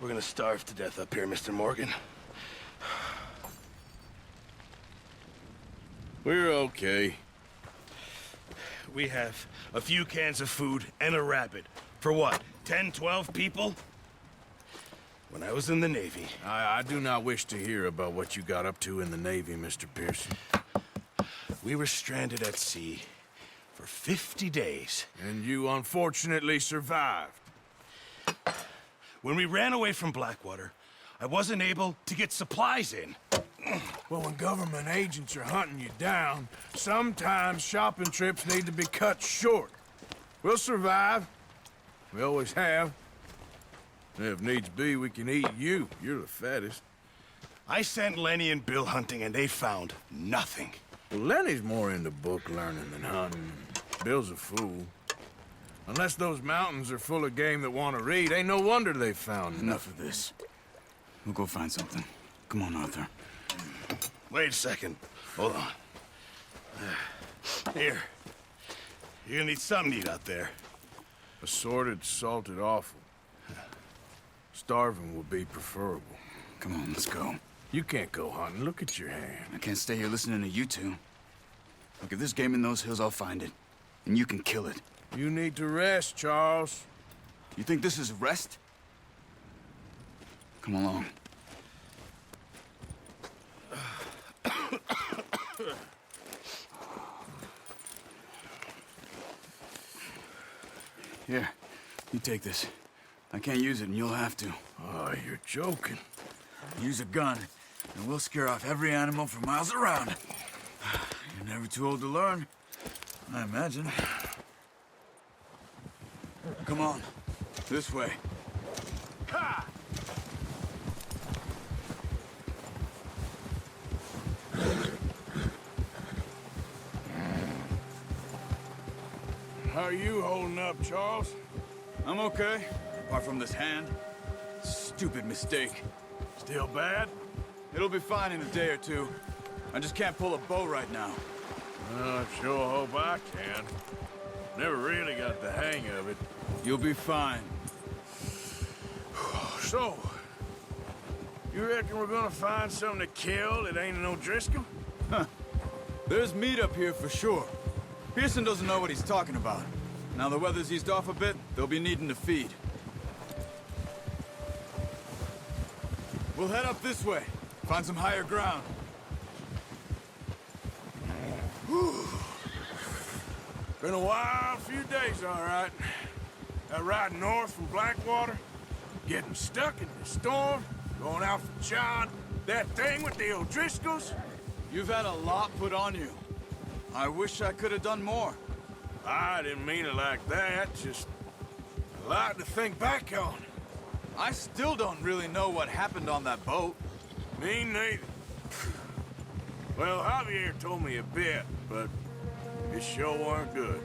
We're gonna starve to death up here, Mr. Morgan. We're okay. We have a few cans of food and a rabbit. For what, 10, 12 people? When I was in the Navy... I do not wish to hear about what you got up to in the Navy, Mr. Pearson. We were stranded at sea for 50 days. And you unfortunately survived. When we ran away from Blackwater, I wasn't able to get supplies in. Well, when government agents are hunting you down, sometimes shopping trips need to be cut short. We'll survive. We always have. If needs be, we can eat you. You're the fattest. I sent Lenny and Bill hunting, and they found nothing. Well, Lenny's more into book learning than hunting. Bill's a fool. Unless those mountains are full of game that want to read, ain't no wonder they found Enough of this. We'll go find something. Come on, Arthur. Wait a second. Hold on. Here. You're gonna need something to eat out there. Assorted, salted offal. Starving would be preferable. Come on, let's go. You can't go hunting. Look at your hand. I can't stay here listening to you two. Look, if there's game in those hills, I'll find it. And you can kill it. You need to rest, Charles. You think this is rest? Come along. Here, you take this. I can't use it, and you'll have to. Oh, you're joking. Use a gun, and we'll scare off every animal for miles around. You're never too old to learn, I imagine. Come on, this way. Ha! How are you holding up, Charles? I'm okay, apart from this hand. Stupid mistake. Still bad? It'll be fine in a day or two. I just can't pull a bow right now. I sure hope I can. Never really got the hang of it. You'll be fine. So, you reckon we're gonna find something to kill that ain't no Driscoll? Huh. There's meat up here for sure. Pearson doesn't know what he's talking about. Now the weather's eased off a bit, they'll be needing to feed. We'll head up this way. Find some higher ground. Whew. Been a wild few days, all right. That ride north from Blackwater, getting stuck in the storm, going out for John, that thing with the O'Driscolls. You've had a lot put on you. I wish I could have done more. I didn't mean it like that, just a lot to think back on. I still don't really know what happened on that boat. Me neither. Well, Javier told me a bit, but it sure weren't good.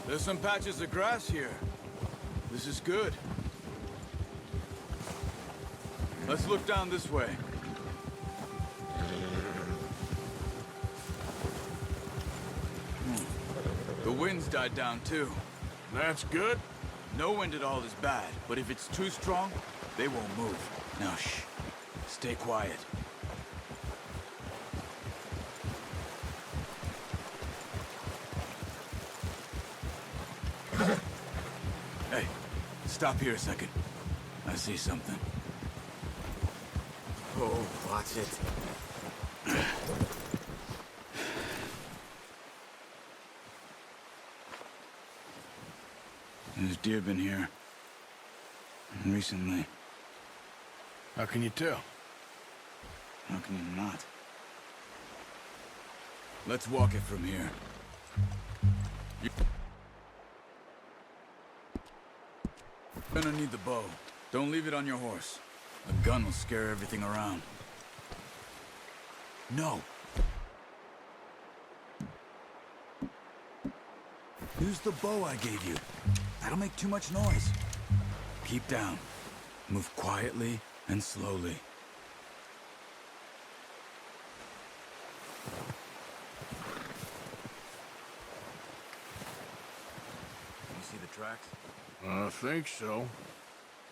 There's some patches of grass here. This is good. Let's look down this way. The wind's died down too. That's good. No wind at all is bad, but if it's too strong, they won't move. Now shh. Stay quiet. Hey, stop here a second. I see something. Oh, watch it. There's deer been here. Recently. How can you tell? How can you not? Let's walk it from here. You're gonna need the bow. Don't leave it on your horse. A gun will scare everything around. No. Use the bow I gave you. That'll make too much noise. Keep down. Move quietly and slowly. You see the tracks? I think so.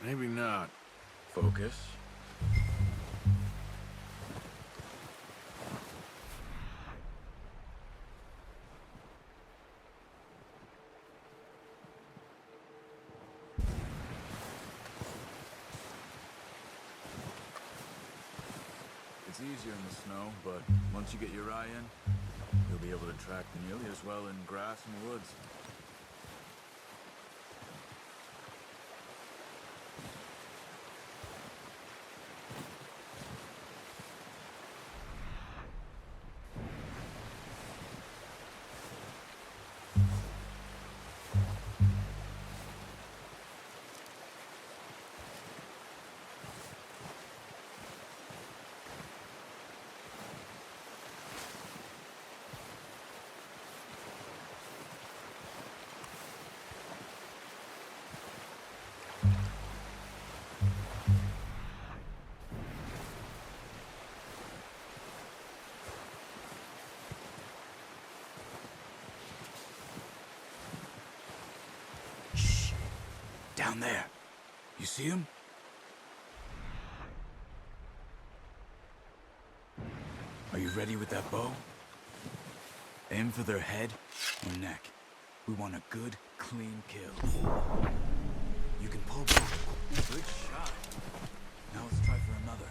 Maybe not. Focus. It's easier in the snow, but once you get your eye in, you'll be able to track nearly as well in grass and woods. Down there. You see him? Are you ready with that bow? Aim for their head or neck. We want a good, clean kill. You can pull both. Good shot. Now let's try for another.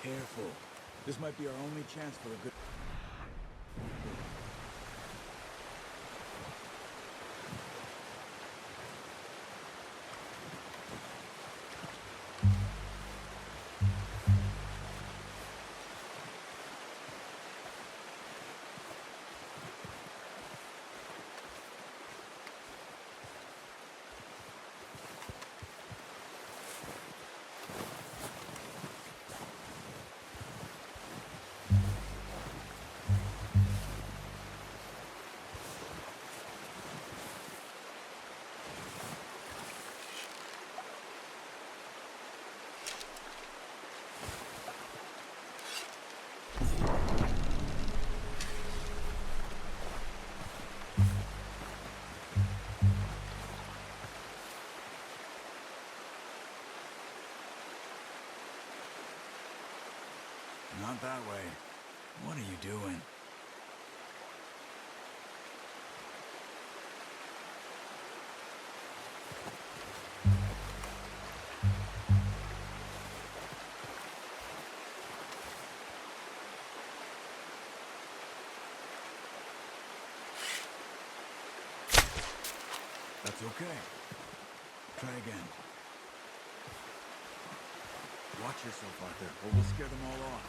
Careful. This might be our only chance for a good... Not that way. What are you doing? That's okay. Try again. Watch yourself out there, or we'll scare them all off.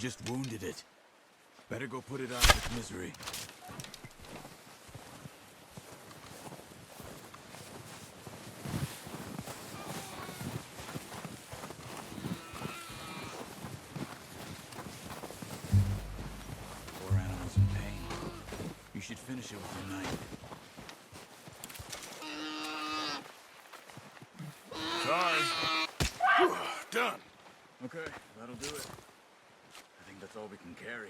just wounded it. Better go put it out of its misery. Poor animal's in pain. You should finish it with your knife. Sorry. Whew, done. Okay, that'll do it. I think that's all we can carry.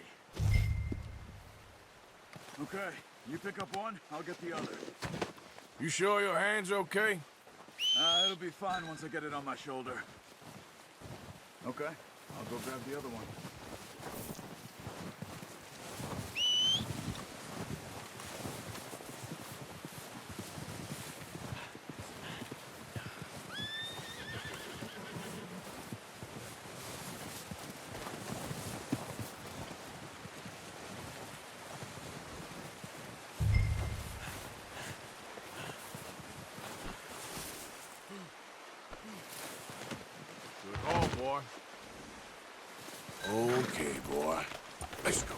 Okay, you pick up one, I'll get the other. You sure your hand's okay? It'll be fine once I get it on my shoulder. Okay, I'll go grab the other one. Oh, boy. Okay, boy. Let's go.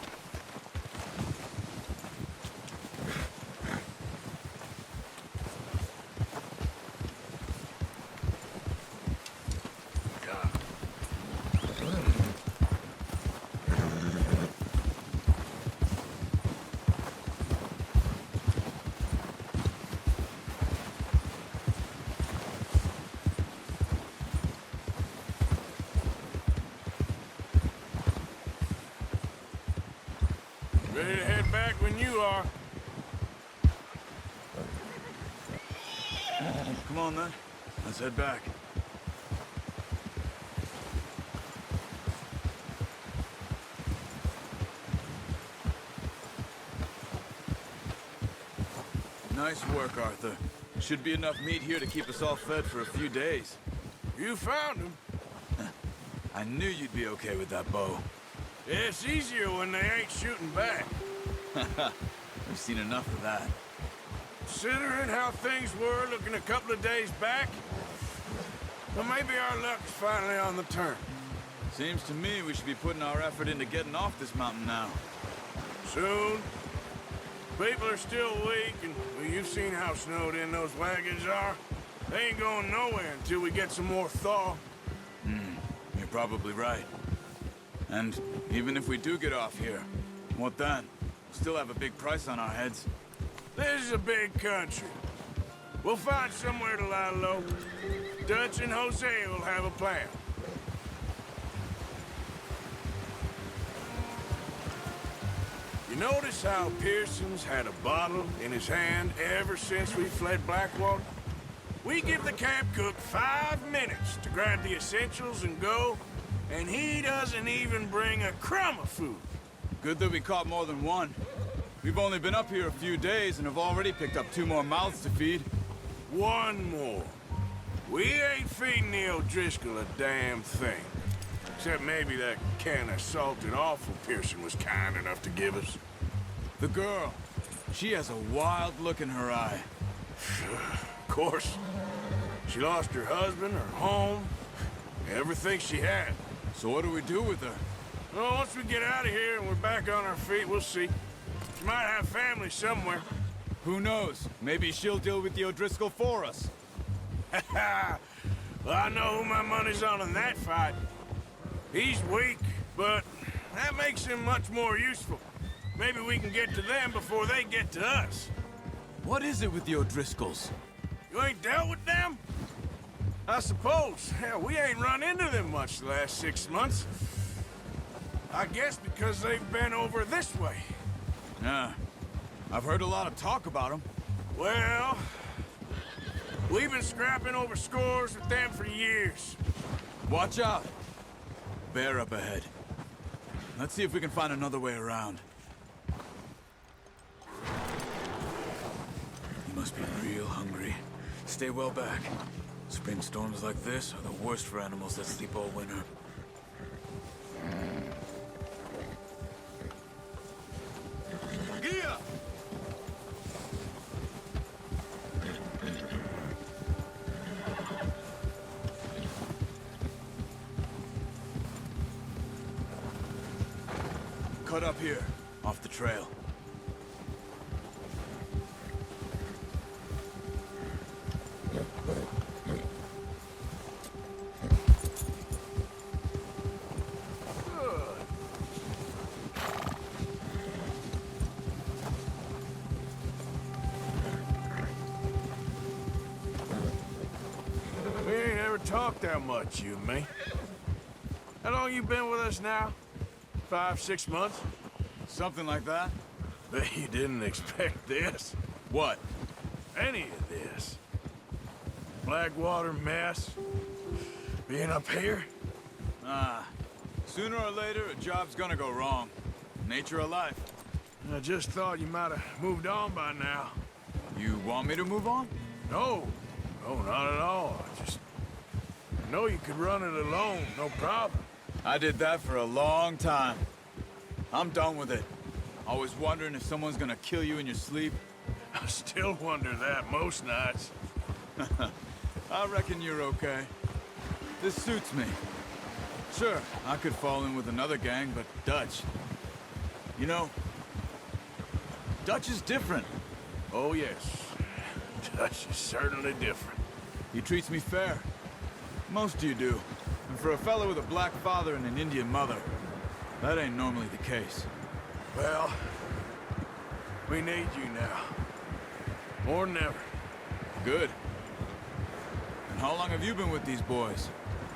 Ready to head back when you are. Come on then, let's head back. Nice work, Arthur. Should be enough meat here to keep us all fed for a few days. You found him. I knew you'd be okay with that bow. It's easier when they ain't shooting back. We've seen enough of that. Considering how things were looking a couple of days back, well, maybe our luck is finally on the turn. Seems to me we should be putting our effort into getting off this mountain now. Soon. People are still weak, and well, you've seen how snowed in those wagons are. They ain't going nowhere until we get some more thaw. You're probably right. And even if we do get off here, what then? We'll still have a big price on our heads. This is a big country. We'll find somewhere to lie low. Dutch and Jose will have a plan. You notice how Pearson's had a bottle in his hand ever since we fled Blackwater? We give the camp cook 5 minutes to grab the essentials and go, and he doesn't even bring a crumb of food. Good that we caught more than one. We've only been up here a few days and have already picked up 2 more mouths to feed. One more. We ain't feeding the O'Driscoll a damn thing. Except maybe that can of salted offal Pearson was kind enough to give us. The girl, she has a wild look in her eye. Of course. She lost her husband, her home, everything she had. So what do we do with her? Well, once we get out of here and we're back on our feet, we'll see. She might have family somewhere. Who knows? Maybe she'll deal with the O'Driscoll for us. Well, I know who my money's on in that fight. He's weak, but that makes him much more useful. Maybe we can get to them before they get to us. What is it with the O'Driscolls? You ain't dealt with them? I suppose. Hell, we ain't run into them much the last 6 months. I guess because they've been over this way. Yeah. I've heard a lot of talk about them. Well, we've been scrapping over scores with them for years. Watch out. Bear up ahead. Let's see if we can find another way around. You must be real hungry. Stay well back. Spring storms like this are the worst for animals that sleep all winter. Gia! Cut up here, off the trail. We ain't ever talked that much, you and me. How long you been with us now? 5, 6 months? Something like that? Bet you didn't expect this. What? Any of this. Blackwater mess. Being up here? Sooner or later, a job's gonna go wrong. Nature of life. I just thought you might have moved on by now. You want me to move on? No. No, not at all. I know you could run it alone, no problem. I did that for a long time. I'm done with it. Always wondering if someone's gonna kill you in your sleep. I still wonder that most nights. I reckon you're okay. This suits me. Sure, I could fall in with another gang, but Dutch... You know, Dutch is different. Oh, yes. Dutch is certainly different. He treats me fair. Most of you do. And for a fellow with a black father and an Indian mother, that ain't normally the case. Well, we need you now. More than ever. Good. And how long have you been with these boys?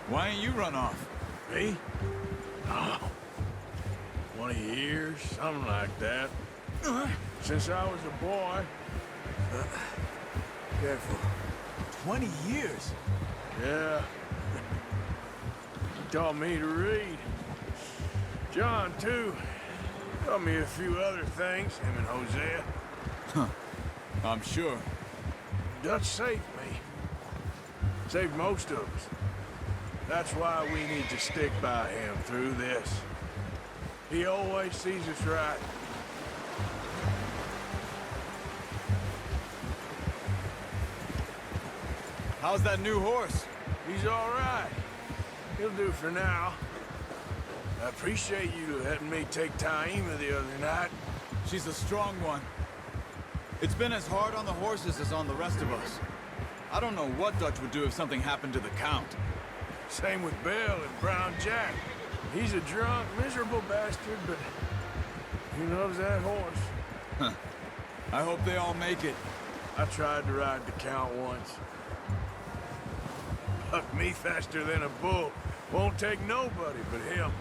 Why ain't you run off? Me? Oh, 20 years, something like that. Since I was a boy. Careful. 20 years? Yeah. He taught me to read. John, too. Taught me a few other things, him and Hosea. I'm sure. Dutch saved me. Saved most of us. That's why we need to stick by him through this. He always sees us right. How's that new horse? He's all right. He'll do for now. I appreciate you letting me take Taima the other night. She's a strong one. It's been as hard on the horses as on the rest of us. I don't know what Dutch would do if something happened to the Count. Same with Bill and Brown Jack. He's a drunk, miserable bastard, but he loves that horse. I hope they all make it. I tried to ride the Count once. Bucked me faster than a bull. Won't take nobody but him.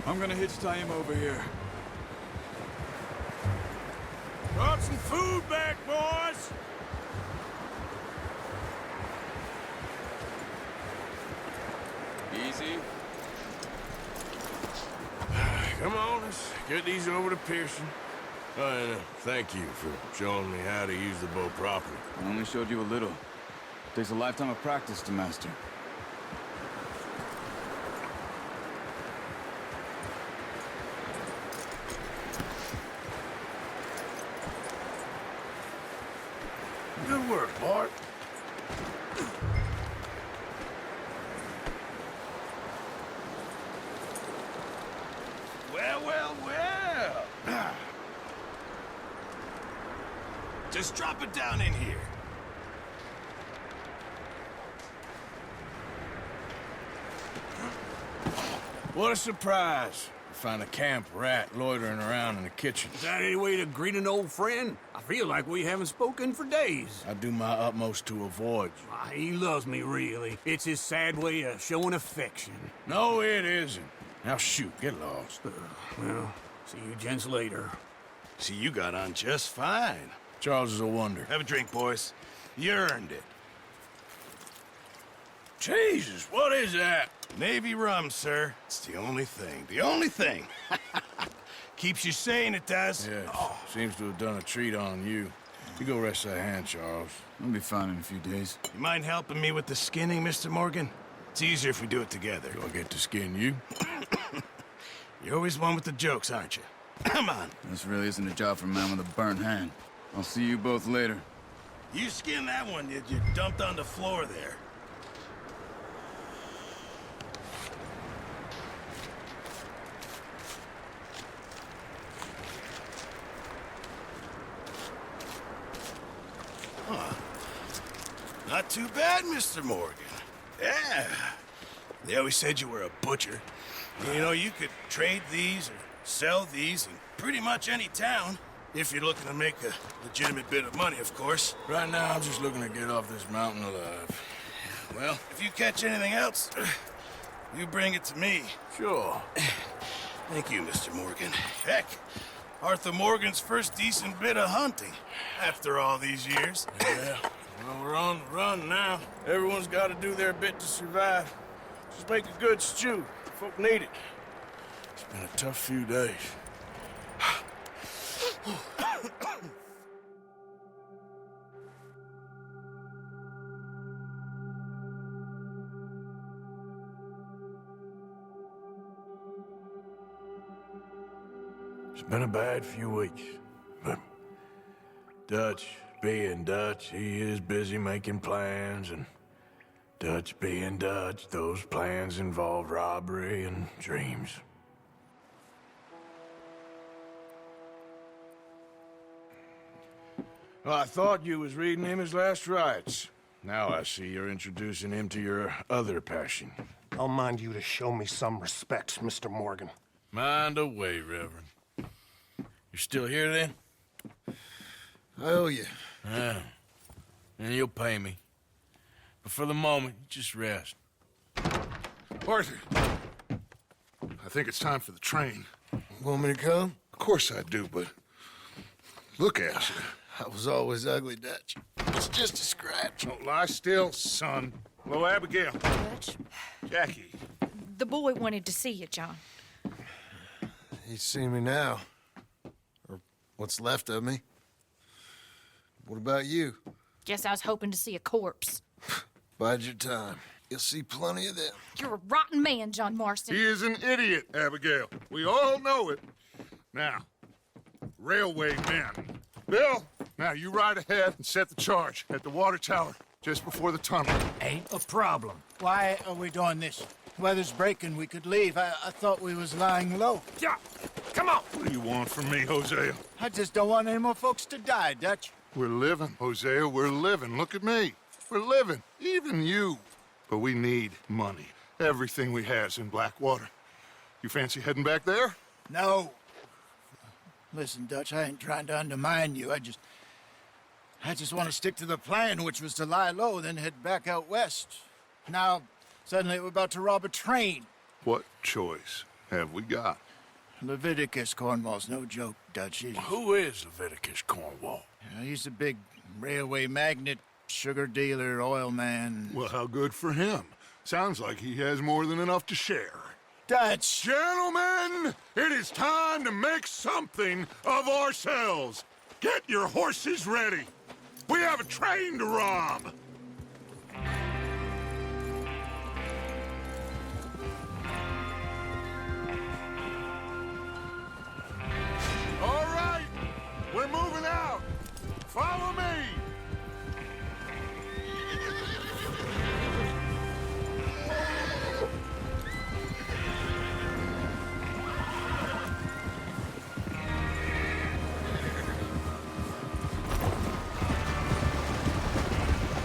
I'm gonna hitch Taima over here. Brought some food back, boys! Easy. Come on, let's get these over to Pearson. Oh, and thank you for showing me how to use the bow properly. I only showed you a little. Takes a lifetime of practice to master. Good work, Bart. Well, well, well. Just drop it down in here. What a surprise. Find a camp rat loitering around in the kitchen. Is that any way to greet an old friend? I feel like we haven't spoken for days. I do my utmost to avoid you. He loves me, really. It's his sad way of showing affection. No, it isn't. Now shoot, get lost. Well, see you gents later. See, you got on just fine. Charles is a wonder. Have a drink, boys. You earned it. Jesus, what is that? Navy rum, sir. It's the only thing. The only thing. Keeps you sane, it does. Yes, seems to have done a treat on you. You go rest that hand, Charles. I'll be fine in a few days. You mind helping me with the skinning, Mr. Morgan? It's easier if we do it together. Do I get to skin you? You're always one with the jokes, aren't you? Come on. This really isn't a job for a man with a burnt hand. I'll see you both later. You skinned that one you dumped on the floor there. Huh. Not too bad, Mr. Morgan. Yeah. They always said you were a butcher. You know, you could trade these or sell these in pretty much any town. If you're looking to make a legitimate bit of money, of course. Right now, I'm just looking to get off this mountain alive. Well, if you catch anything else, you bring it to me. Sure. Thank you, Mr. Morgan. Heck, Arthur Morgan's first decent bit of hunting after all these years. Yeah, well, we're on the run now. Everyone's got to do their bit to survive. Just make a good stew. Folk need it. It's been a tough few days. It's been a bad few weeks, but Dutch being Dutch, he is busy making plans, and Dutch being Dutch, those plans involve robbery and dreams. Well, I thought you was reading him his last rites. Now I see you're introducing him to your other passion. I'll mind you to show me some respect, Mr. Morgan. Mind away, Reverend. You're still here, then? I owe you. Yeah. And you'll pay me. But for the moment, just rest. Arthur, I think it's time for the train. Want me to come? Of course I do, but look at you. I was always ugly, Dutch. It's just a scratch. Don't lie still, son. Hello, Abigail. Dutch, Jackie. the boy wanted to see you, John. He's seen me now. Or what's left of me. What about you? Guess I was hoping to see a corpse. Bide your time. You'll see plenty of them. You're a rotten man, John Marston. He is an idiot, Abigail. We all know it. Now, railway men. Bill, now you ride ahead and set the charge at the water tower just before the tunnel. Ain't a problem. Why are we doing this? Weather's breaking. We could leave. I thought we was lying low. Yeah, come on. What do you want from me, Hosea? I just don't want any more folks to die, Dutch. We're living, Hosea. We're living. Look at me. We're living. Even you. But we need money. Everything we has in Blackwater. You fancy heading back there? No. Listen, Dutch, I ain't trying to undermine you. I just want to stick to the plan, which was to lie low, then head back out west. Now, suddenly we're about to rob a train. What choice have we got? Leviticus Cornwall's no joke, Dutch. Who is Leviticus Cornwall? He's a big railway magnate, sugar dealer, oil man. Well, how good for him. Sounds like he has more than enough to share. Dutch! Gentlemen, it is time to make something of ourselves. Get your horses ready. We have a train to rob. All right, we're moving out. Follow me.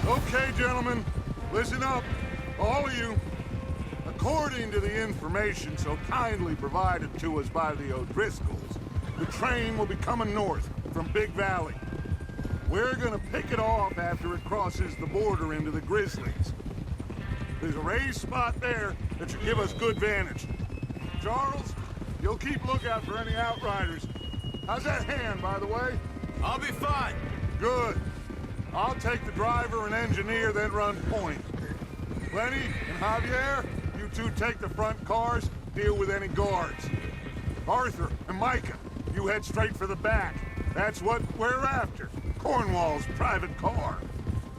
Okay, gentlemen, listen up, all of you. According to the information so kindly provided to us by the O'Driscolls, the train will be coming north from Big Valley. We're gonna pick it off after it crosses the border into the Grizzlies. There's a raised spot there that should give us good vantage. Charles, you'll keep lookout for any outriders. How's that hand, by the way? I'll be fine. Good. I'll take the driver and engineer, then run point. Lenny and Javier, you two take the front cars, deal with any guards. Arthur and Micah, you head straight for the back. That's what we're after. Cornwall's private car.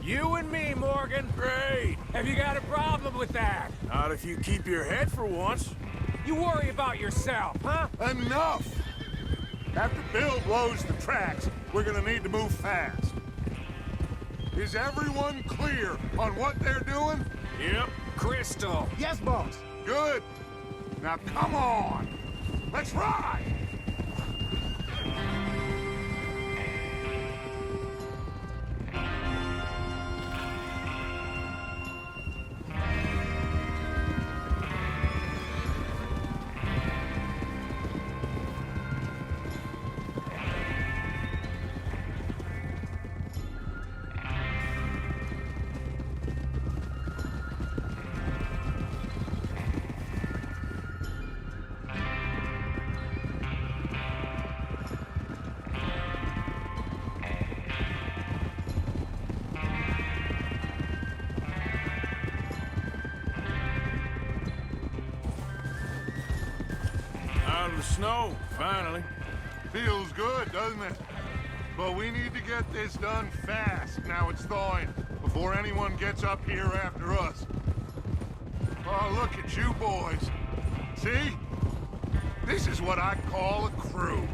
You and me, Morgan. Great. Have you got a problem with that? Not if you keep your head for once. You worry about yourself, huh? Enough! After Bill blows the tracks, we're gonna need to move fast. Is everyone clear on what they're doing? Yep. Crystal. Yes, boss. Good. Now come on. Let's ride. Out of the snow, finally. Feels good, doesn't it? But we need to get this done fast now it's thawing, before anyone gets up here after us. Oh, look at you boys. See? This is what I call a crew.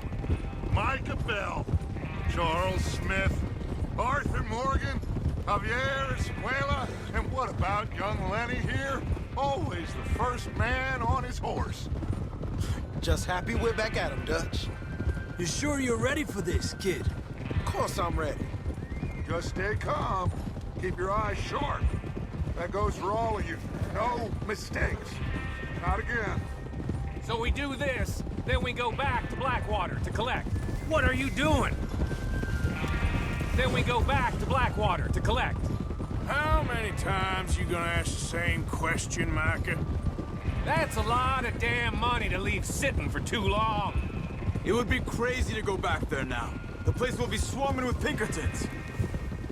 Micah Bell, Charles Smith, Arthur Morgan, Javier Escuela, and what about young Lenny here? Always the first man on his horse. Just happy we're back at him, Dutch. You sure you're ready for this, kid? Of course I'm ready. Just stay calm. Keep your eyes sharp. That goes for all of you. No mistakes. Not again. So we do this, then we go back to Blackwater to collect. What are you doing? Then we go back to Blackwater to collect. How many times you gonna ask the same question, Micah? That's a lot of damn money to leave sitting for too long. It would be crazy to go back there now. The place will be swarming with Pinkertons.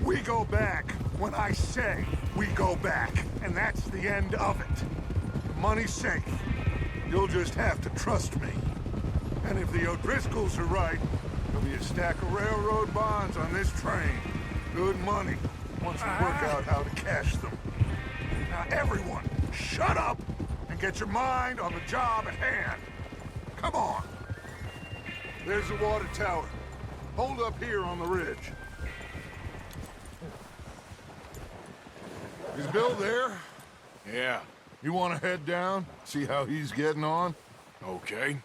We go back when I say we go back, and that's the end of it. The money's safe. You'll just have to trust me. And if the O'Driscolls are right, there'll be a stack of railroad bonds on this train. Good money, once we work out how to cash them. Now everyone, shut up and get your mind on the job at hand. Come on. There's the water tower. Hold up here on the ridge. Is Bill there? Yeah. You want to head down, see how he's getting on? Okay.